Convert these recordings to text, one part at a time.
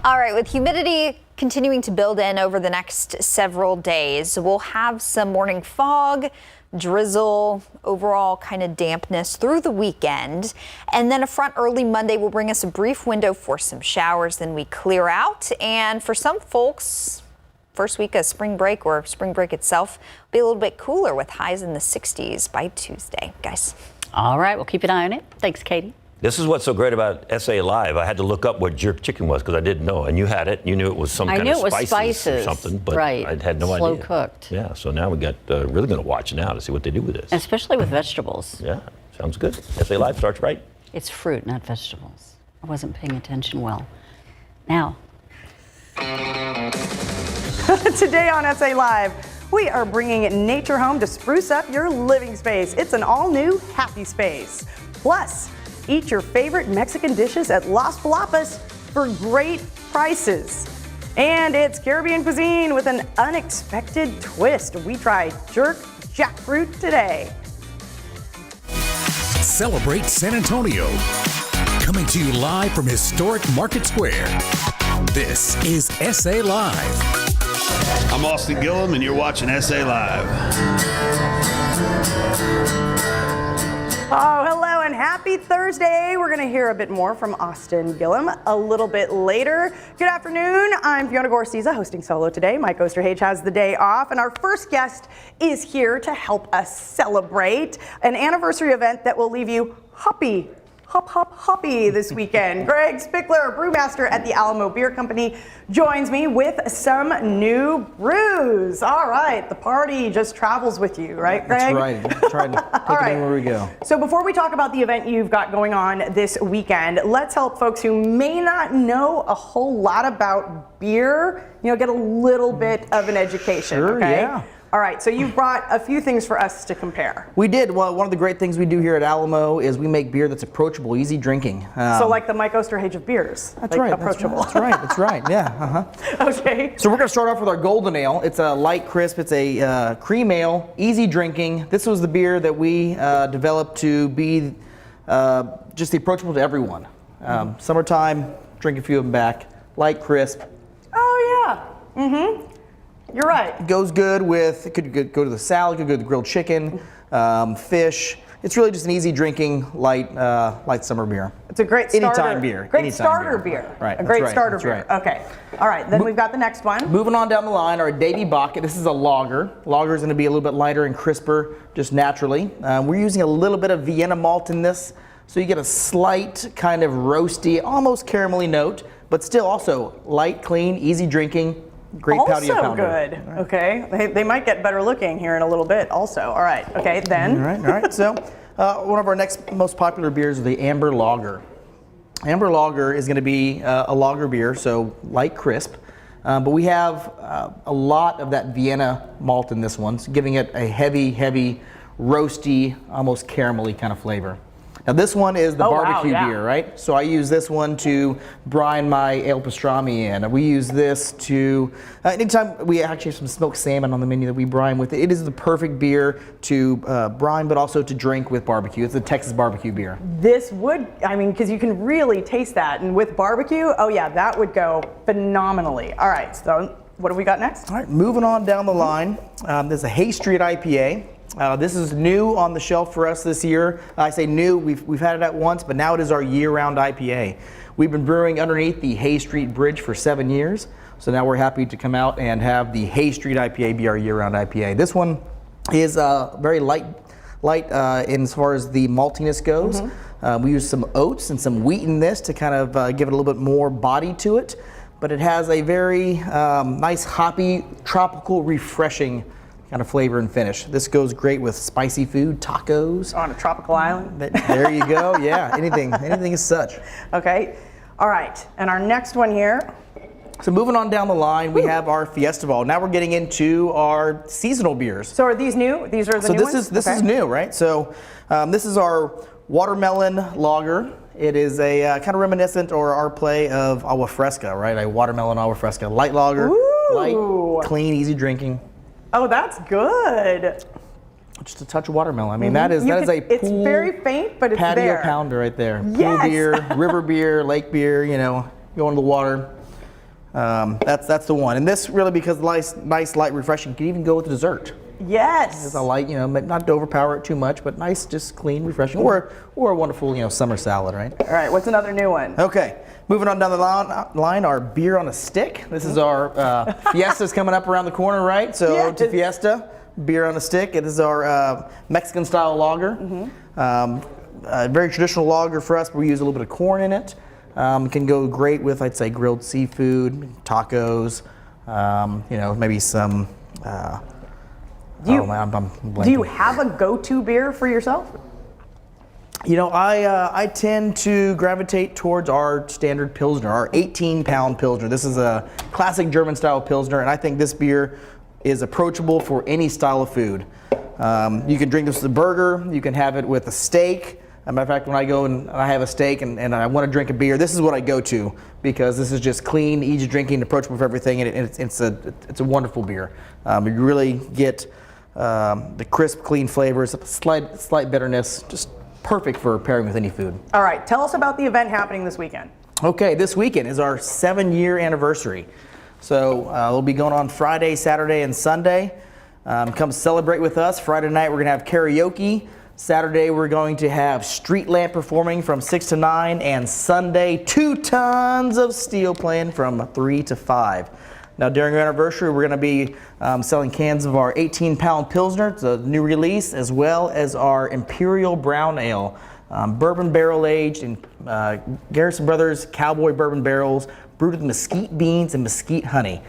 All right, with humidity continuing to build in over the next several days, we'll have some morning fog, drizzle, overall kind of dampness through the weekend. And then a front early Monday will bring us a brief window for some showers. Then we clear out. And for some folks, first week of spring break or spring break itself will be a little bit cooler with highs in the 60s by Tuesday, guys. All right, we'll keep an eye on it. Thanks, Katie. This is what's so great about SA Live. I had to look up what jerk chicken was because I didn't know. And you had it. You knew it was some kind of spices or something, but right. I had no idea. Slow cooked. Yeah, so now we got really going to watch now to see what they do with this. Especially with vegetables. Yeah, sounds good. SA Live starts right. It's fruit, not vegetables. I wasn't paying attention well. Now. Today on SA Live, we are bringing nature home to spruce up your living space. It's an all-new happy space. Plus, eat your favorite Mexican dishes at Las Palapas for great prices. And it's Caribbean cuisine with an unexpected twist. We try jerk jackfruit today. Celebrate San Antonio. Coming to you live from historic Market Square. This is SA Live. I'm Austin Gillum, and you're watching SA Live. Oh, hello and happy Thursday. We're going to hear a bit more from Austin Gillum a little bit later. Good afternoon. I'm Fiona Gorsiza, hosting solo today. Mike Osterhage has the day off, and our first guest is here to help us celebrate an anniversary event that will leave you hoppy this weekend. Greg Spickler, brewmaster at the Alamo Beer Company, joins me with some new brews. All right, the party just travels with you, right, Greg? That's right. Trying to take it anywhere we go. So before we talk about the event you've got going on this weekend, let's help folks who may not know a whole lot about beer, get a little bit of an education. Sure, okay? yeah. All right, so you've brought a few things for us to compare. We did. Well, one of the great things we do here at Alamo is we make beer that's approachable, easy drinking. So like the Mike Osterhage of beers. That's right. Approachable. That's right. Yeah. Okay. So we're going to start off with our Golden Ale. It's a light crisp. It's a cream ale, easy drinking. This was the beer that we developed to be just approachable to everyone. Summertime, drink a few of them back. Light, crisp. Oh, yeah. You're right. Goes good with, it could go to the salad, could go to the grilled chicken, fish. It's really just an easy drinking, light summer beer. It's a great starter. Anytime beer. Great starter beer. Right. A great starter that's beer. Right. Okay. All right. Then we've got the next one. Moving on down the line, our Davy Bucket. This is a lager. Lager is going to be a little bit lighter and crisper, just naturally. We're using a little bit of Vienna malt in this, so you get a slight kind of roasty, almost caramelly note, but still also light, clean, easy drinking. Great patio pounder. Also good. Right. Okay. They might get better looking here in a little bit also. All right. Okay, then. All right. So one of our next most popular beers is the Amber Lager. Amber Lager is going to be a lager beer, so light crisp. But we have a lot of that Vienna malt in this one, so giving it a heavy, roasty, almost caramelly kind of flavor. Now this one is the barbecue beer, right? So I use this one to brine my ale pastrami in. We use this to, anytime we actually have some smoked salmon on the menu that we brine with, it is the perfect beer to brine, but also to drink with barbecue. It's a Texas barbecue beer. This would, because you can really taste that. And with barbecue, oh yeah, that would go phenomenally. All right, so what have we got next? All right, moving on down the line, there's a Hay Street IPA. This is new on the shelf for us this year. I say new, we've had it at once, but now it is our year-round IPA. We've been brewing underneath the Hay Street Bridge for 7 years, so now we're happy to come out and have the Hay Street IPA be our year-round IPA. This one is very light in as far as the maltiness goes. We use some oats and some wheat in this to kind of give it a little bit more body to it, but it has a very nice hoppy, tropical, refreshing kind of flavor and finish. This goes great with spicy food, tacos. On a tropical island. There you go. Yeah, anything as such. Okay. All right. And our next one here. So moving on down the line, we have our Fiesta. Now we're getting into our seasonal beers. So are these new? These are the new ones? This is new, right? So this is our watermelon lager. It is a kind of reminiscent or our play of agua fresca, right? A watermelon agua fresca. Light lager, light, clean, easy drinking. Oh, that's good. Just a touch of watermelon. I mean, that is a pool. It's very faint, but it's patio there. pounder right there. Yes. Pool beer, river beer, lake beer. Go into the water. That's the one. And this really, because nice, light, refreshing, can even go with dessert. Yes. It's a light, not to overpower it too much, but nice, just clean, refreshing, or a wonderful, summer salad, right? All right, what's another new one? Okay, moving on down the line, our beer on a stick. This is our Fiesta's coming up around the corner, right? So to Fiesta, beer on a stick. It is our Mexican style lager. Very traditional lager for us. We use a little bit of corn in it. It can go great with, I'd say, grilled seafood, tacos, maybe some. Do you have a go-to beer for yourself? I tend to gravitate towards our standard Pilsner, our 18-pound Pilsner. This is a classic German-style Pilsner, and I think this beer is approachable for any style of food. You can drink this with a burger. You can have it with a steak. As a matter of fact, when I go and I have a steak and I want to drink a beer, this is what I go to, because this is just clean, easy drinking, approachable for everything, and it's a wonderful beer. You really get the crisp, clean flavors, slight bitterness, just perfect for pairing with any food. All right, tell us about the event happening this weekend. Okay, this weekend is our 7-year anniversary. So we'll be going on Friday, Saturday, and Sunday. Come celebrate with us. Friday night we're going to have karaoke. Saturday we're going to have Street Lamp performing from 6 to 9, and Sunday 2 tons of steel playing from 3 to 5. Now during our anniversary we're going to be selling cans of our 18-pound Pilsner. It's a new release, as well as our Imperial Brown Ale, bourbon barrel aged in Garrison Brothers Cowboy bourbon barrels, brewed with mesquite beans and mesquite honey.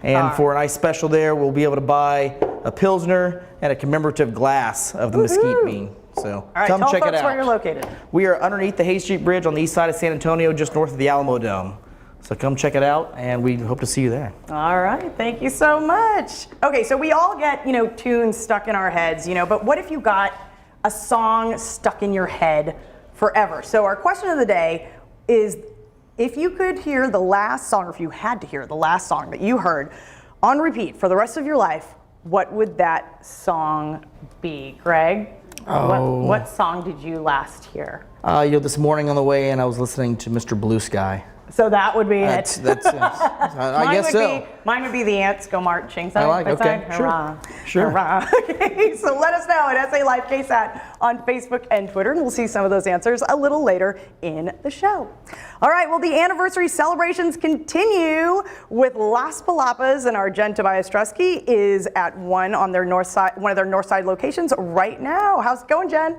And for a nice special there, we'll be able to buy a Pilsner and a commemorative glass of the mesquite bean. So come check it out. Where you're located. We are underneath the Hay Street Bridge on the east side of San Antonio, just north of the Alamo Dome. So come check it out, and we hope to see you there. All right, thank you so much. Okay, so we all get, tunes stuck in our heads, but what if you got a song stuck in your head forever? So our question of the day is, if you could hear the last song, or if you had to hear the last song that you heard on repeat for the rest of your life, what would that song be? Greg, what song did you last hear? This morning on the way in, I was listening to Mr. Blue Sky. So that would be it. I guess so. Mine would be The Ants Go Marching. I like it. Okay, sure. Hurrah. Okay, so let us know at SA Live KSAT on Facebook and Twitter, and we'll see some of those answers a little later in the show. All right, well, the anniversary celebrations continue with Las Palapas, and our Jen Tobias Trusky is at one of their north side locations right now. How's it going, Jen?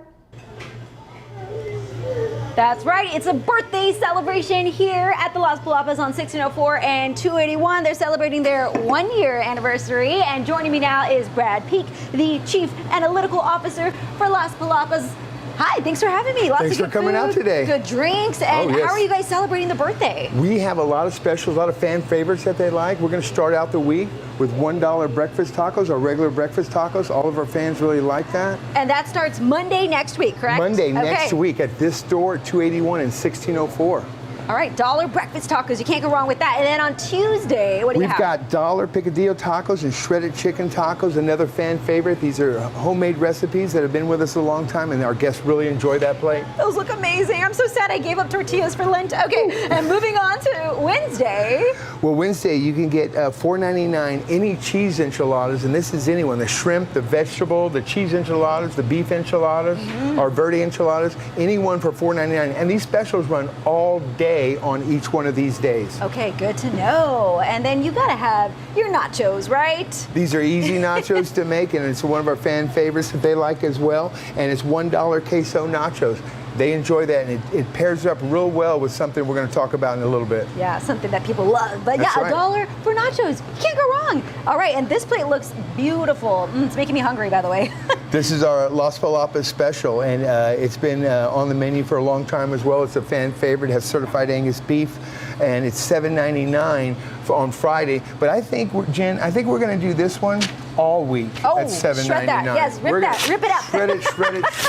That's right. It's a birthday celebration here at the Las Palapas on 1604 and 281. They're celebrating their 1-year anniversary. And joining me now is Brad Peak, the Chief Analytical Officer for Las Palapas. Hi, thanks for having me. Thanks for coming out today. Good drinks. And how are you guys celebrating the birthday? We have a lot of specials, a lot of fan favorites that they like. We're going to start out the week with $1 breakfast tacos, our regular breakfast tacos. All of our fans really like that. And that starts Monday next week, correct? Monday next week at this store at 281 and 1604. All right, $1 breakfast tacos. You can't go wrong with that. And then on Tuesday, what do you have? We've got $1 picadillo tacos and shredded chicken tacos, another fan favorite. These are homemade recipes that have been with us a long time, and our guests really enjoy that plate. Those look amazing. I'm so sad I gave up tortillas for Lent. Okay, and moving on to Wednesday. Well, Wednesday you can get $4.99 any cheese enchiladas, and this is anyone. The shrimp, the vegetable, the cheese enchiladas, the beef enchiladas, our verde enchiladas, anyone for $4.99. And these specials run all day on each one of these days. Okay, good to know. And then you gotta have your nachos, right? These are easy nachos to make, and it's one of our fan favorites that they like as well. And it's $1 Queso Nachos. They enjoy that, and it pairs up real well with something we're going to talk about in a little bit. Yeah, something that people love. But That's right. $1 for nachos. You can't go wrong. All right, and this plate looks beautiful. It's making me hungry, by the way. This is our Las Palapas special, and it's been on the menu for a long time as well. It's a fan favorite. It has certified Angus beef, and it's $7.99 on Friday. But I think, Jen, we're going to do this one all week at $7.99. Shred that. Yes, rip it up. Shred it.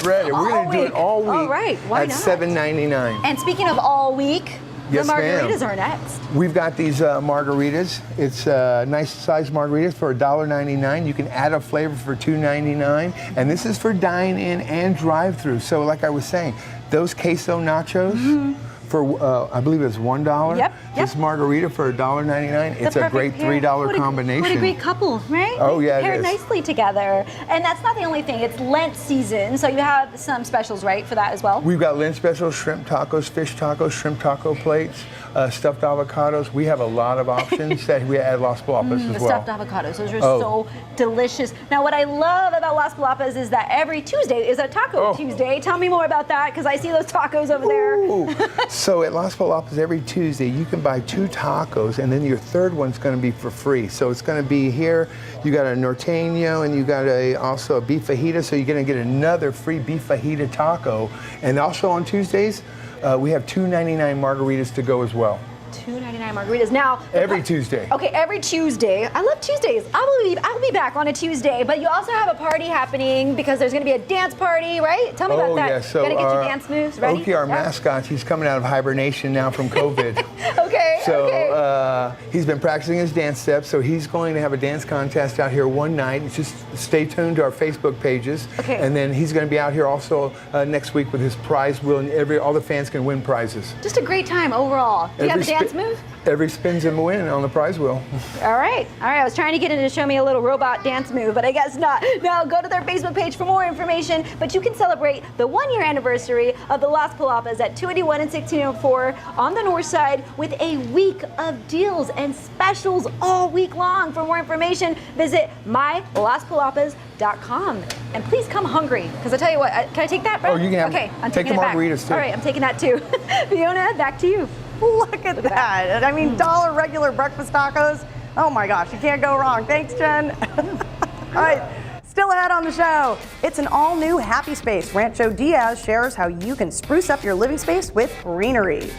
We're going to do it all week all right. Why at not? $7.99. And speaking of all week, Yes, the margaritas ma'am. are next. We've got these margaritas. It's nice size margaritas for $1.99. You can add a flavor for $2.99. And this is for dine-in and drive-through. So like I was saying, those queso nachos, for I believe it's $1. Yep. This margarita for $1.99. It's a great $3 combination. What a great couple, right? Oh yeah, Pair it is. nicely together. And that's not the only thing. It's Lent season, so you have some specials, right, for that as well? We've got Lent specials, shrimp tacos, fish tacos, shrimp taco plates, stuffed avocados. We have a lot of options that we at Las Palapas as The well. stuffed avocados, those are so delicious. Now, what I love about Las Palapas is that every Tuesday is a Taco Tuesday. Tell me more about that, because I see those tacos over there. So at Las Palapas every Tuesday, you can buy 2 tacos, and then your third one's going to be for free. So it's going to be here. You got a norteño, and you got also a beef fajita. So you're going to get another free beef fajita taco. And also on Tuesdays, we have $2.99 margaritas to go as well. $2.99 margaritas. Now, every Tuesday. Okay, every Tuesday. I love Tuesdays. I'll be back on a Tuesday, but you also have a party happening because there's going to be a dance party, right? Tell me about that. Yeah. So gotta get your dance moves ready. Oki, our mascot, he's coming out of hibernation now from COVID. Okay. So he's been practicing his dance steps. So he's going to have a dance contest out here one night. Just stay tuned to our Facebook pages. Okay. And then he's going to be out here also next week with his prize wheel, and all the fans can win prizes. Just a great time overall. Do you have a dance move? Every spin's a win on the prize wheel. All right. I was trying to get him to show me a little robot dance move, but I guess not. Now go to their Facebook page for more information, but you can celebrate the 1-year anniversary of the Las Palapas at 281 and 1604 on the north side with a week of deals and specials all week long. For more information, visit mylaspalapas.com. And please come hungry, because I tell you what, can I take that, Brett? Oh, you can have Okay, I'm take taking the it back. margaritas too. All right, I'm taking that too. Fiona, back to you. Look at that. I mean, dollar regular breakfast tacos. Oh my gosh, you can't go wrong. Thanks, Jen. All right, still ahead on the show. It's an all-new happy space. Rancho Diaz shares how you can spruce up your living space with greenery.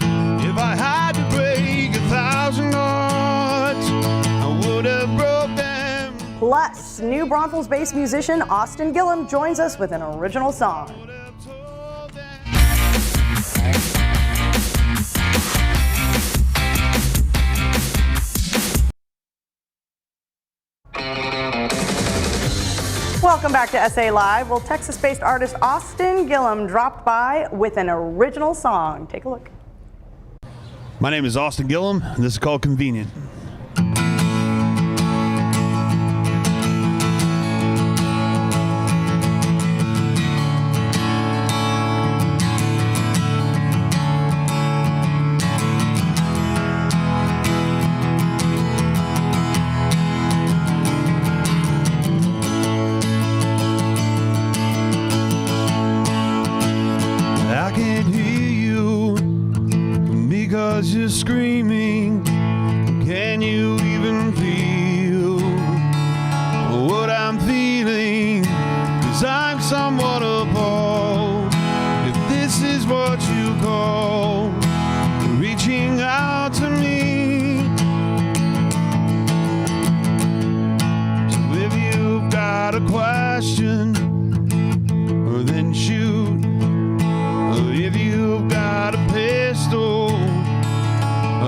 If I had to break 1,000 hearts, I would have broke them. Plus, new Braunfels-based musician Austin Gillum joins us with an original song. Welcome back to SA Live. Well, Texas-based artist Austin Gillum dropped by with an original song. Take a look. My name is Austin Gillum, and this is called Convenient. I can't hear you because you're screaming. Can you even feel what I'm feeling? 'Cause I'm somewhat appalled if this is what you call reaching out to me. So if you've got a question, then shoot. If you've got a pistol,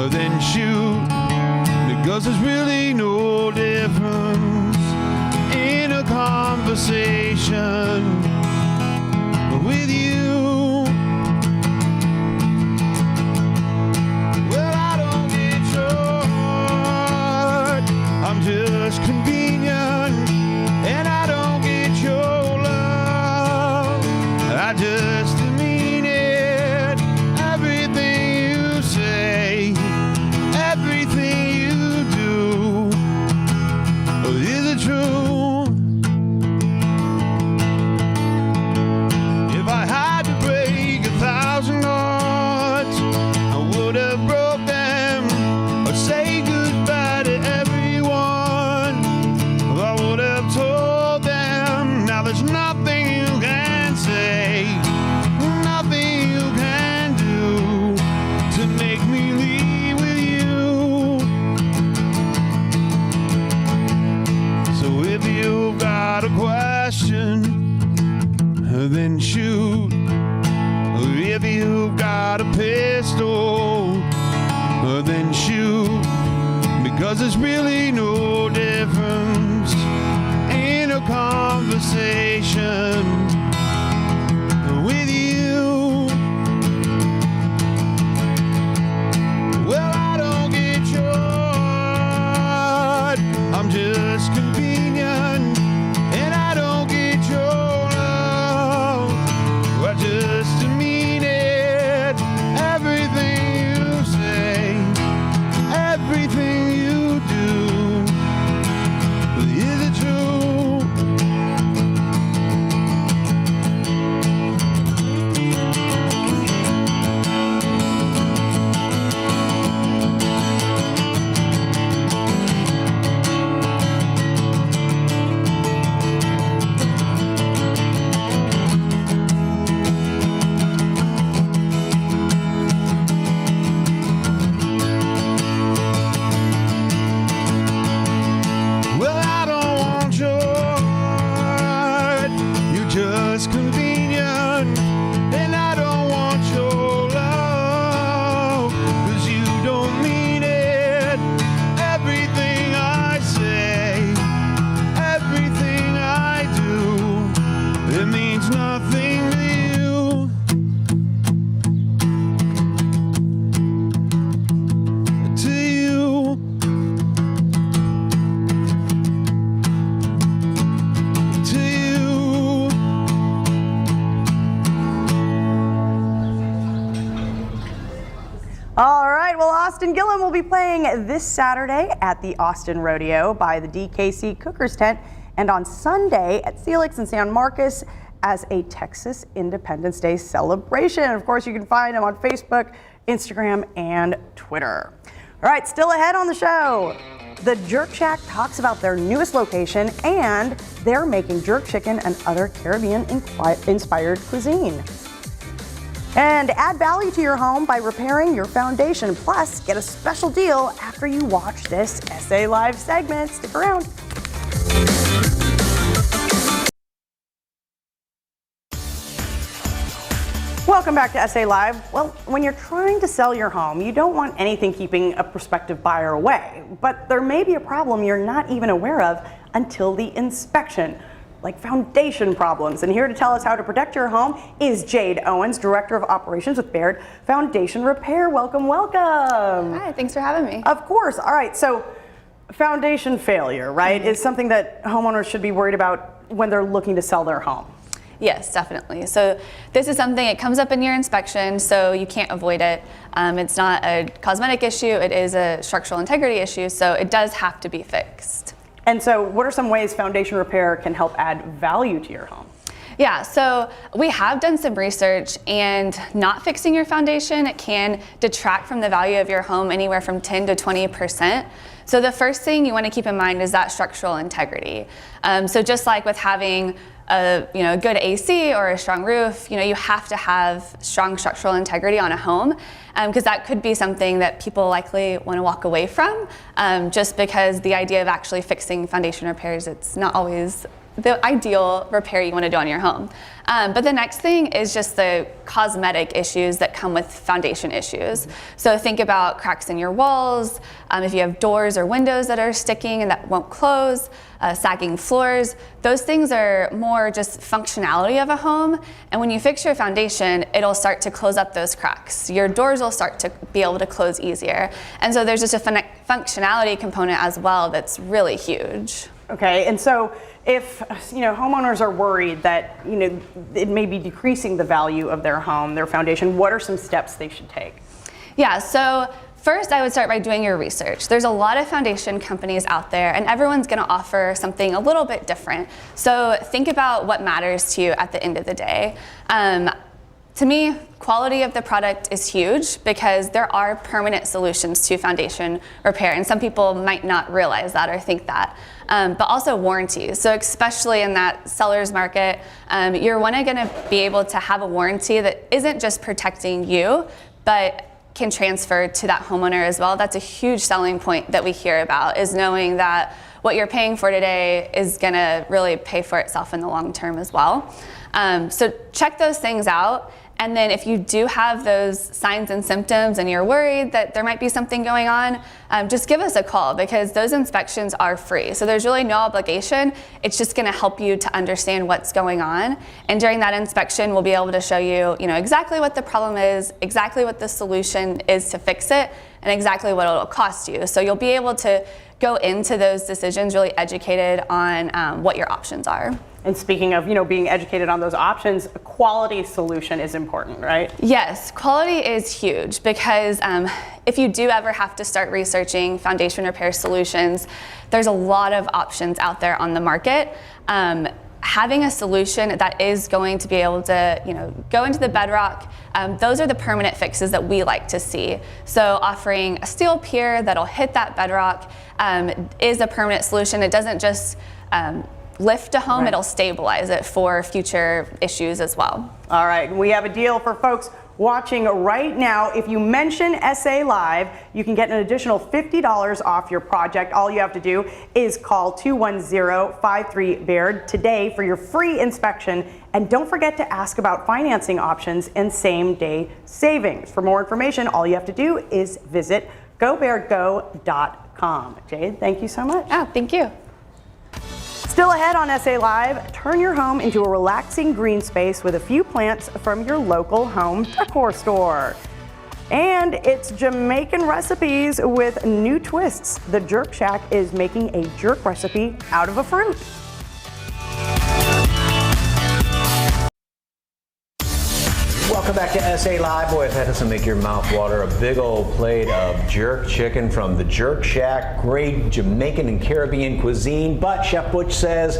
then shoot. Because there's really no difference in a conversation with you. Well, I don't get your heart, I'm just convenient. And I don't get your love, I just mean it. Everything you say, everything you do, is it true? If I had to break 1,000 hearts, I would have broke them. Or say goodbye to everyone, I would have told them. Now there's nothing you can say, nothing you can do to make me leave with you. So if you've got a question, then shoot. If you've got a pistol, then shoot. Because there's really no difference in a conversation with you. All right, well, Austin Gillum will be playing this Saturday at the Austin Rodeo by the DKC Cookers Tent and on Sunday at Celix in San Marcos as a Texas Independence Day celebration. Of course, you can find him on Facebook, Instagram, and Twitter. All right, still ahead on the show. The Jerk Shack talks about their newest location, and they're making jerk chicken and other Caribbean-inspired cuisine. And add value to your home by repairing your foundation. Plus, get a special deal after you watch this SA Live segment. Stick around. Welcome back to SA Live. Well, when you're trying to sell your home, you don't want anything keeping a prospective buyer away. But there may be a problem you're not even aware of until the inspection, like foundation problems. And here to tell us how to protect your home is Jade Owens, Director of Operations with Baird Foundation Repair. Welcome, welcome. Hi, thanks for having me. Of course. All right, so foundation failure, right, is something that homeowners should be worried about when they're looking to sell their home. Yes, definitely. So this is something, it comes up in your inspection, so you can't avoid it. It's not a cosmetic issue, it is a structural integrity issue, so it does have to be fixed. And so what are some ways foundation repair can help add value to your home? Yeah, so we have done some research, and not fixing your foundation, it can detract from the value of your home anywhere from 10 to 20%. So the first thing you want to keep in mind is that structural integrity. So just like with having a good AC or a strong roof, you have to have strong structural integrity on a home, because that could be something that people likely want to walk away from, just because the idea of actually fixing foundation repairs, it's not always the ideal repair you want to do on your home. But the next thing is just the cosmetic issues that come with foundation issues. So think about cracks in your walls, if you have doors or windows that are sticking and that won't close, sagging floors. Those things are more just functionality of a home. And when you fix your foundation, it'll start to close up those cracks. Your doors will start to be able to close easier. And so there's just a functionality component as well that's really huge. Okay, and so if homeowners are worried that it may be decreasing the value of their home, their foundation, what are some steps they should take? Yeah, so first I would start by doing your research. There's a lot of foundation companies out there, and everyone's going to offer something a little bit different. So think about what matters to you at the end of the day. To me, quality of the product is huge because there are permanent solutions to foundation repair, and some people might not realize that or think that. But also warranties. So especially in that seller's market, you're going to be able to have a warranty that isn't just protecting you, but can transfer to that homeowner as well. That's a huge selling point that we hear about, is knowing that what you're paying for today is going to really pay for itself in the long term as well. So check those things out. And then if you do have those signs and symptoms and you're worried that there might be something going on, just give us a call, because those inspections are free. So there's really no obligation. It's just going to help you to understand what's going on. And during that inspection, we'll be able to show you, exactly what the problem is, exactly what the solution is to fix it, and exactly what it'll cost you. So you'll be able to go into those decisions really educated on what your options are. And speaking of, being educated on those options, a quality solution is important, right? Yes, quality is huge, because if you do ever have to start researching foundation repair solutions, there's a lot of options out there on the market. Having a solution that is going to be able to, go into the bedrock, those are the permanent fixes that we like to see. So offering a steel pier that'll hit that bedrock is a permanent solution. It doesn't just lift a home, it'll stabilize it for future issues as well. All right, we have a deal for folks watching right now. If you mention SA Live, you can get an additional $50 off your project. All you have to do is call 210-53-BAIRD today for your free inspection. And don't forget to ask about financing options and same-day savings. For more information, all you have to do is visit gobairdgo.com. Jade, thank you so much. Oh, thank you. Still ahead on SA Live, turn your home into a relaxing green space with a few plants from your local home decor store. And it's Jamaican recipes with new twists. The Jerk Shack is making a jerk recipe out of a fruit. Welcome back to SA Live. Boy, if that doesn't make your mouth water, a big old plate of jerk chicken from the Jerk Shack. Great Jamaican and Caribbean cuisine, but Chef Butch says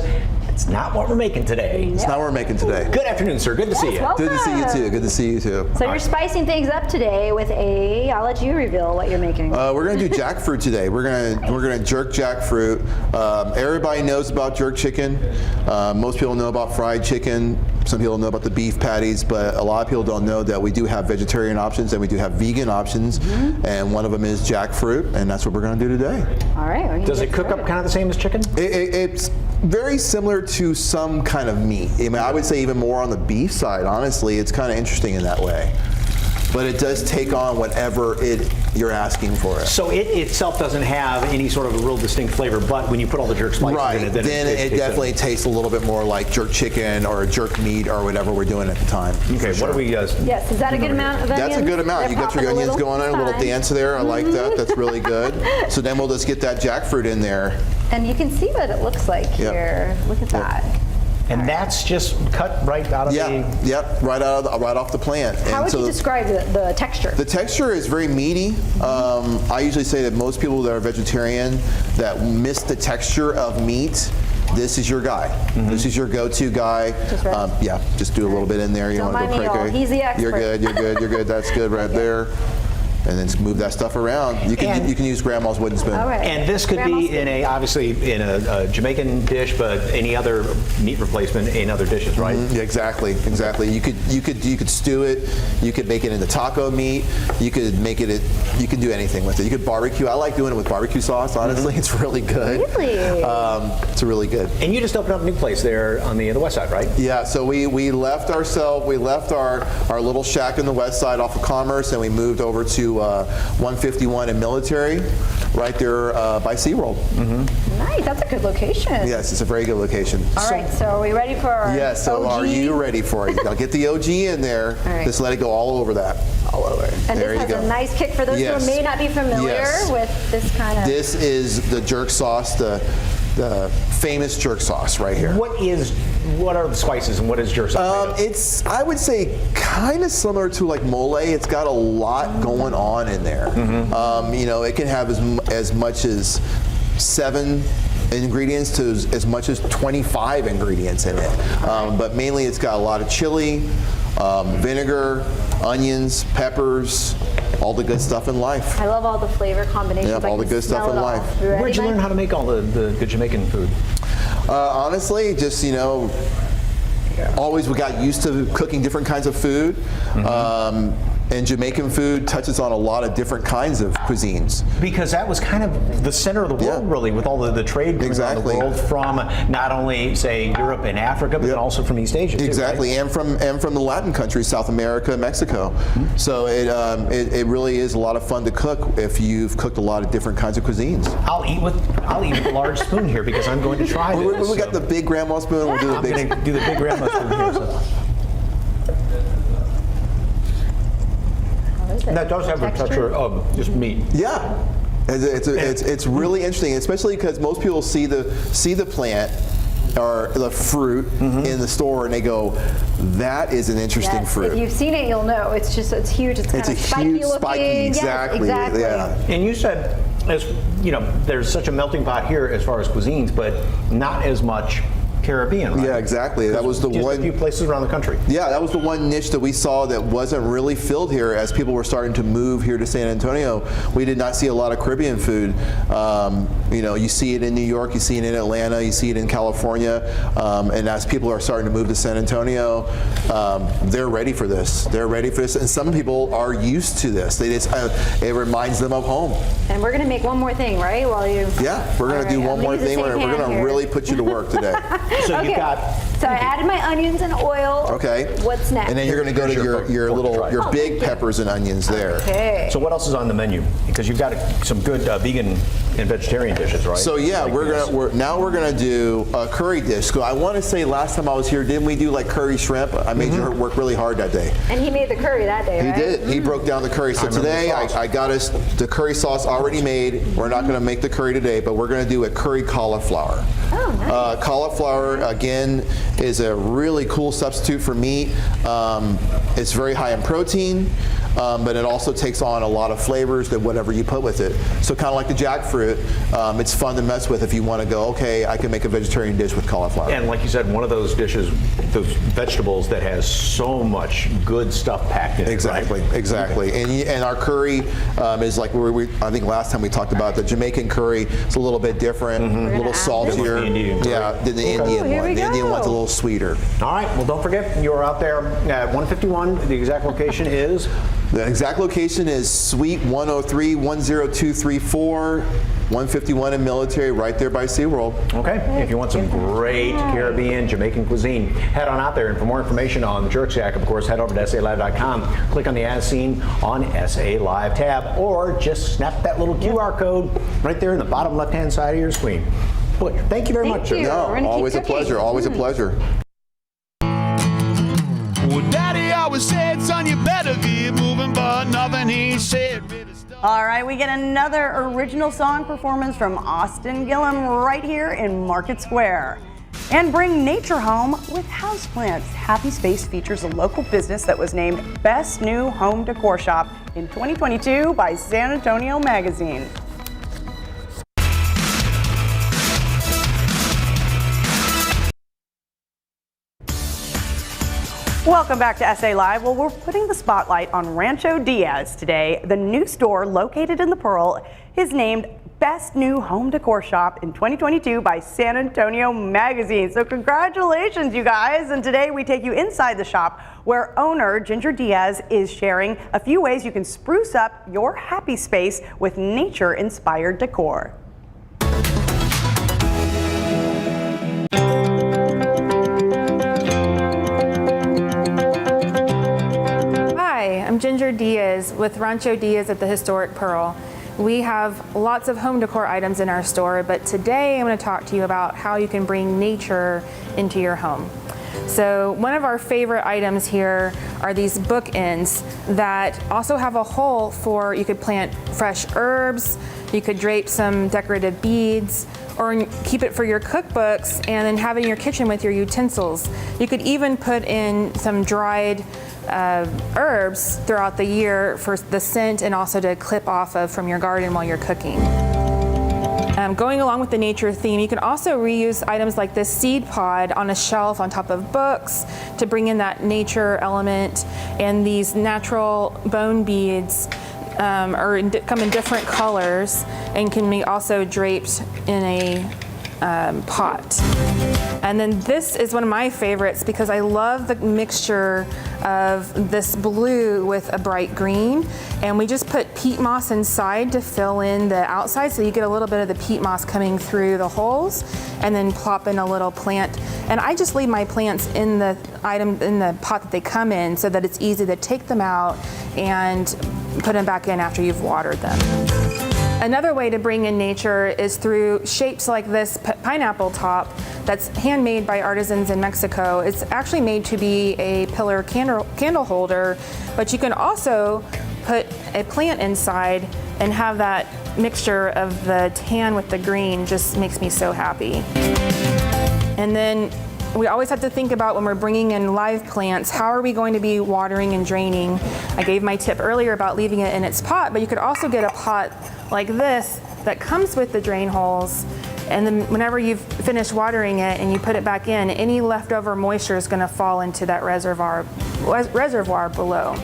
it's not what we're making today. It's not what we're making today. Good afternoon, sir. Good to see you. Welcome. Good to see you too. Good to see you too. So you're spicing things up today with I'll let you reveal what you're making. We're gonna do jackfruit today. We're gonna jerk jackfruit. Everybody knows about jerk chicken. Most people know about fried chicken. Some people know about the beef patties, but a lot of people don't know that we do have vegetarian options and we do have vegan options, and one of them is jackfruit, and that's what we're going to do today. All right. Does it cook up kind of the same as chicken? It's very similar to some kind of meat. I mean, I would say even more on the beef side, honestly. It's kind of interesting in that way. But it does take on whatever you're asking for it. So it itself doesn't have any sort of a real distinct flavor, but when you put all the jerk spices in it, then it definitely tastes a little bit more like jerk chicken or jerk meat or whatever we're doing at the time. Okay, what are we? Yes, is that a good amount of onions? That's a good amount. You got your onions going on, a little dance there. I like that. That's really good. So then we'll just get that jackfruit in there. And you can see what it looks like here. Look at that. And that's just cut right out of the... right off the plant. How would you describe the texture? The texture is very meaty. I usually say that most people that are vegetarian that miss the texture of meat, this is your guy. This is your go-to guy. Just do a little bit in there. You Don't want to go crazy. He's the expert. You're good. You're good. You're good. That's good right there. And then just move that stuff around. You can use grandma's wooden spoon. All right. And this could be obviously in a Jamaican dish, but any other meat replacement in other dishes, right? Exactly. You could stew it. You could make it into taco meat. You could make it. You can do anything with it. You could barbecue. I like doing it with barbecue sauce. Honestly, it's really good. Really? It's really good. And you just opened up a new place there on the west side, right? Yeah. So we left our little shack in the west side off of Commerce, and we moved over to 151 in Military, right there by SeaWorld. Nice, that's a good location. Yes, it's a very good location. All right, so are we ready for our Yes, so OG? are you ready for it? You gotta get the OG in there. All right. Just let it go all over that. All over. And there this you has go. a nice kick for those who may not be familiar with this kind of... This is the jerk sauce, the famous jerk sauce right here. What are the spices and what is jerk sauce? It's, I would say, kind of similar to like mole. It's got a lot going on in there. It can have as much as 7 ingredients to as much as 25 ingredients in it. But mainly it's got a lot of chili, vinegar, onions, peppers, all the good stuff in life. I love all the flavor combinations. Yep, all the good stuff in life. Where'd you learn how to make all the good Jamaican food? Honestly, just, always we got used to cooking different kinds of food. And Jamaican food touches on a lot of different kinds of cuisines. Because that was kind of the center of the world, really, with all the trade going around the world from not only, say, Europe and Africa, but also from East Asia, too, exactly, right? and from the Latin countries, South America, Mexico. So it really is a lot of fun to cook if you've cooked a lot of different kinds of cuisines. I'll eat with a large spoon here because I'm going to try this. We got the big grandma spoon. We'll do the big. I'm going to do the big grandma spoon here. So. That does have a texture of just meat. Yeah, it's really interesting, especially because most people see the plant or the fruit in the store and they go, that is an interesting fruit. If you've seen it, you'll know. It's huge. It's kind of spiky looking. Exactly. Yes, exactly. Yeah. And you said, there's such a melting pot here as far as cuisines, but not as much Caribbean, right? Yeah, exactly. That was the just one. a few places around the country. Yeah, that was the one niche that we saw that wasn't really filled here as people were starting to move here to San Antonio. We did not see a lot of Caribbean food. You see it in New York, you see it in Atlanta, you see it in California, and as people are starting to move to San Antonio, they're ready for this. They're ready for this, and some people are used to this. They just it reminds them of home. And we're gonna make one more thing, right? Yeah, we're gonna do one more thing. We're gonna really put you to work today. So you've got. So I added my onions and oil. Okay. What's next? And then you're going to go to your big peppers and onions there. Okay. So what else is on the menu? Because you've got some good vegan and vegetarian dishes, right? So yeah, we're gonna do a curry dish. So I want to say last time I was here, didn't we do like curry shrimp? I made you work really hard that day. And he made the curry that day, right? He did. He broke down the curry. So today I got us the curry sauce already made. We're not going to make the curry today, but we're going to do a curry cauliflower. Cauliflower, again, is a really cool substitute for meat. It's very high in protein, but it also takes on a lot of flavors that whatever you put with it. So kind of like the jackfruit, it's fun to mess with if you want to go, okay, I can make a vegetarian dish with cauliflower. And like you said, one of those dishes, those vegetables that has so much good stuff packed in it. Exactly, right? Exactly. And our curry is like, I think last time we talked about the Jamaican curry. It's a little bit different, a little saltier. Than the Indian one. The Indian one's a little sweeter. All right, well, don't forget, you're out there at 151. The exact location is? The exact location is Suite 103, 10234, 151 in Military, right there by SeaWorld. Okay, if you want some great Caribbean, Jamaican cuisine, head on out there. And for more information on the Jerk Shack, of course, head over to SALive.com. Click on the As Seen on SA Live tab, or just snap that little QR code right there in the bottom left-hand side of your screen. But thank you very much, sir. No, always a pleasure, always a pleasure. Well, Daddy always said, son, you better get moving, but nothing he said really stuck. All right, we get another original song performance from Austin Gillum right here in Market Square. And bring nature home with houseplants. Happy Space features a local business that was named Best New Home Decor Shop in 2022 by San Antonio Magazine. Welcome back to SA Live. Well, we're putting the spotlight on Rancho Diaz today. The new store located in the Pearl is named Best New Home Decor Shop in 2022 by San Antonio Magazine. So congratulations, you guys. And today we take you inside the shop where owner Ginger Diaz is sharing a few ways you can spruce up your happy space with nature-inspired decor. I'm Ginger Diaz with Rancho Diaz at the Historic Pearl. We have lots of home decor items in our store, but today I'm going to talk to you about how you can bring nature into your home. So one of our favorite items here are these bookends that also have a hole for, you could plant fresh herbs, you could drape some decorative beads, or keep it for your cookbooks and then have it in your kitchen with your utensils. You could even put in some dried herbs throughout the year for the scent and also to clip off of from your garden while you're cooking. Going along with the nature theme, you can also reuse items like this seed pod on a shelf on top of books to bring in that nature element, and these natural bone beads come in different colors and can be also draped in a pot. And then this is one of my favorites because I love the mixture of this blue with a bright green, and we just put peat moss inside to fill in the outside so you get a little bit of the peat moss coming through the holes, and then plop in a little plant. And I just leave my plants in the pot that they come in so that it's easy to take them out and put them back in after you've watered them. Another way to bring in nature is through shapes like this pineapple top that's handmade by artisans in Mexico. It's actually made to be a pillar candle holder, but you can also put a plant inside and have that mixture of the tan with the green. Just makes me so happy. And then we always have to think about when we're bringing in live plants, how are we going to be watering and draining? I gave my tip earlier about leaving it in its pot, but you could also get a pot like this that comes with the drain holes, and then whenever you've finished watering it and you put it back in, any leftover moisture is going to fall into that reservoir below.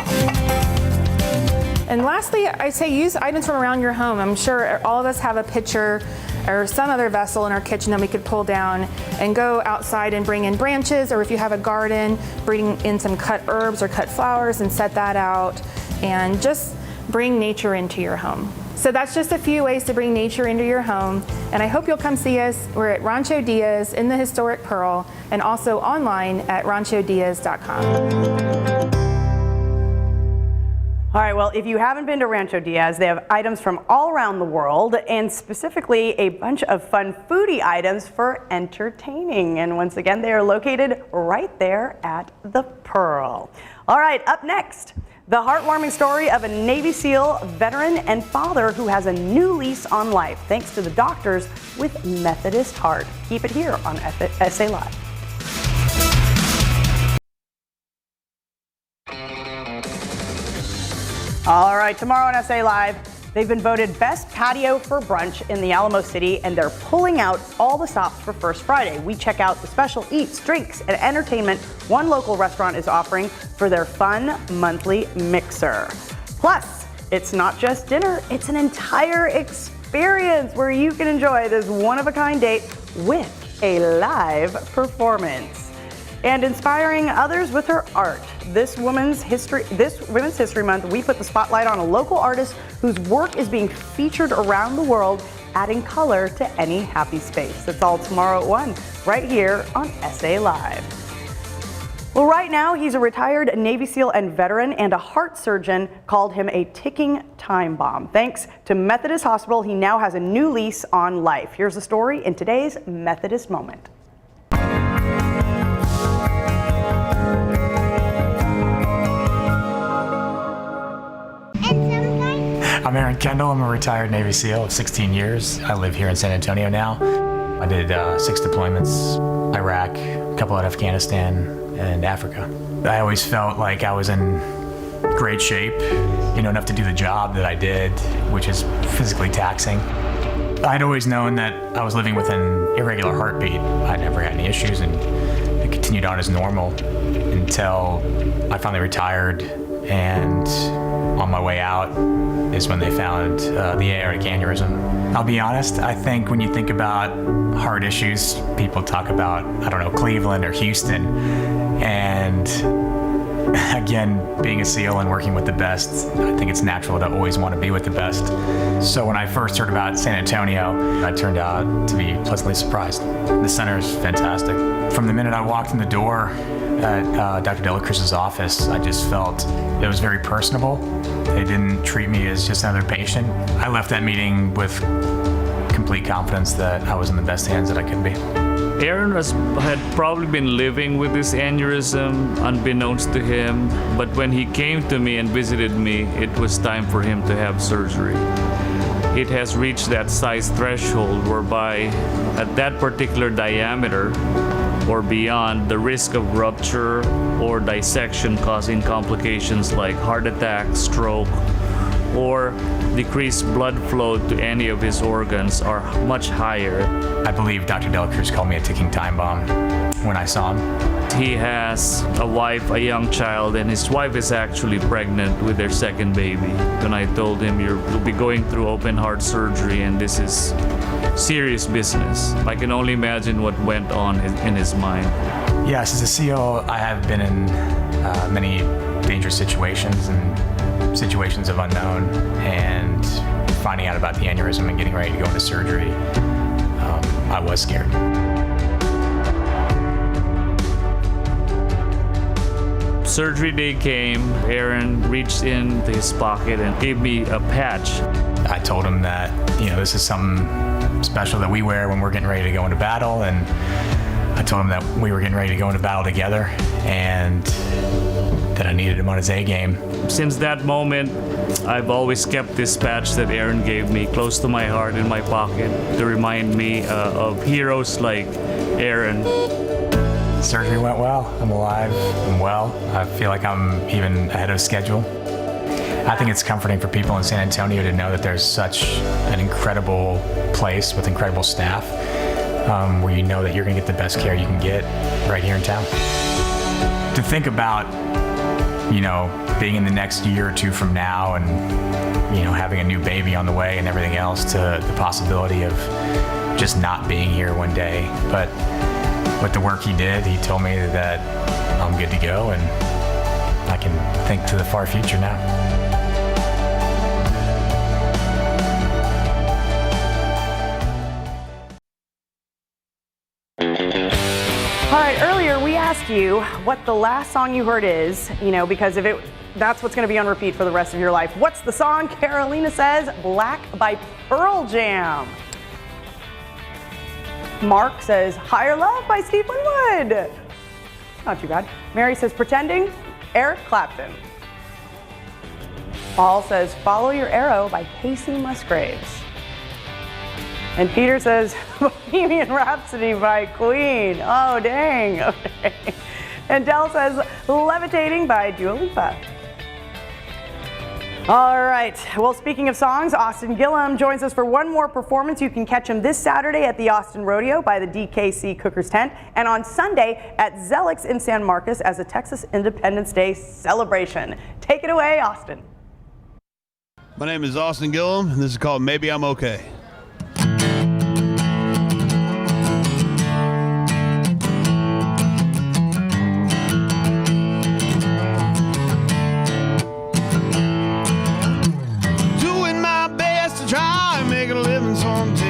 And lastly, I say use items from around your home. I'm sure all of us have a pitcher or some other vessel in our kitchen that we could pull down and go outside and bring in branches, or if you have a garden, bring in some cut herbs or cut flowers and set that out, and just bring nature into your home. So that's just a few ways to bring nature into your home, and I hope you'll come see us. We're at Rancho Diaz in the Historic Pearl, and also online at ranchodiaz.com. All right, well, if you haven't been to Rancho Diaz, they have items from all around the world, and specifically a bunch of fun foodie items for entertaining. And once again, they are located right there at the Pearl. All right, up next, The heartwarming story of a Navy SEAL veteran and father who has a new lease on life thanks to the doctors with Methodist heart. Keep it here on SA Live. All right, tomorrow on SA Live, they've been voted best patio for brunch in the Alamo City, and they're pulling out all the stops for First Friday. We check out the special eats, drinks, and entertainment one local restaurant is offering for their fun monthly mixer. Plus, it's not just dinner, it's an entire experience where you can enjoy this one-of-a-kind date with a live performance. And inspiring others with her art. This Women's History Month, we put the spotlight on a local artist whose work is being featured around the world, adding color to any happy space. That's all tomorrow at 1, right here on SA Live. Well, right now, he's a retired Navy SEAL and veteran, and a heart surgeon called him a ticking time bomb. Thanks to Methodist Hospital, he now has a new lease on life. Here's the story in today's Methodist Moment. I'm Kendall. I'm a retired Navy SEAL of 16 years. I live here in San Antonio now. I did 6 deployments, Iraq, a couple at Afghanistan, and Africa. I always felt like I was in great shape, enough to do the job that I did, which is physically taxing. I'd always known that I was living with an irregular heartbeat. I never had any issues, and it continued on as normal until I finally retired. And on my way out is when they found the aortic aneurysm. I'll be honest, I think when you think about heart issues, people talk about, Cleveland or Houston. And again, being a SEAL and working with the best, I think it's natural to always want to be with the best. So when I first heard about San Antonio, I turned out to be pleasantly surprised. The center is fantastic. From the minute I walked in the door at Dr. Delacruz's office, I just felt it was very personable. They didn't treat me as just another patient. I left that meeting with complete confidence that I was in the best hands that I could be. Aaron had probably been living with this aneurysm unbeknownst to him, but when he came to me and visited me, it was time for him to have surgery. It has reached that size threshold whereby at that particular diameter or beyond, the risk of rupture or dissection causing complications like heart attack, stroke, or decreased blood flow to any of his organs are much higher. I believe Dr. Delacruz called me a ticking time bomb when I saw him. He has a wife, a young child, and his wife is actually pregnant with their second baby. And I told him, you'll be going through open heart surgery, and this is serious business. I can only imagine what went on in his mind. Yes, as a SEAL, I have been in many dangerous situations and situations of unknown, and finding out about the aneurysm and getting ready to go into surgery, I was scared. Surgery day came. Aaron reached into his pocket and gave me a patch. I told him that, this is something special that we wear when we're getting ready to go into battle, and I told him that we were getting ready to go into battle together, and that I needed him on his A game. Since that moment, I've always kept this patch that Aaron gave me close to my heart in my pocket to remind me of heroes like Aaron. Surgery went well. I'm alive. I'm well. I feel like I'm even ahead of schedule. I think it's comforting for people in San Antonio to know that there's such an incredible place with incredible staff, where you know that you're going to get the best care you can get right here in town. To think about, being in the next year or two from now and, having a new baby on the way and everything else, to the possibility of just not being here one day. But with the work he did, he told me that I'm good to go, and I can think to the far future now. All right, earlier we asked you what the last song you heard is, because that's what's going to be on repeat for the rest of your life. What's the song? Carolina says Black by Pearl Jam. Mark says Higher Love by Steve Winwood. Not too bad. Mary says Pretending, Eric Clapton. Paul says, Follow Your Arrow by Casey Musgraves. And Peter says, Bohemian Rhapsody by Queen. Oh, dang. Okay. And Dell says, Levitating by Dua Lipa. All right. Well, speaking of songs, Austin Gillum joins us for one more performance. You can catch him this Saturday at the Austin Rodeo by the DKC Cooker's Tent, and on Sunday at Zelix in San Marcos as a Texas Independence Day celebration. Take it away, Austin. My name is Austin Gillum, and this is called Maybe I'm Okay. Doing my best to try and make a living someday.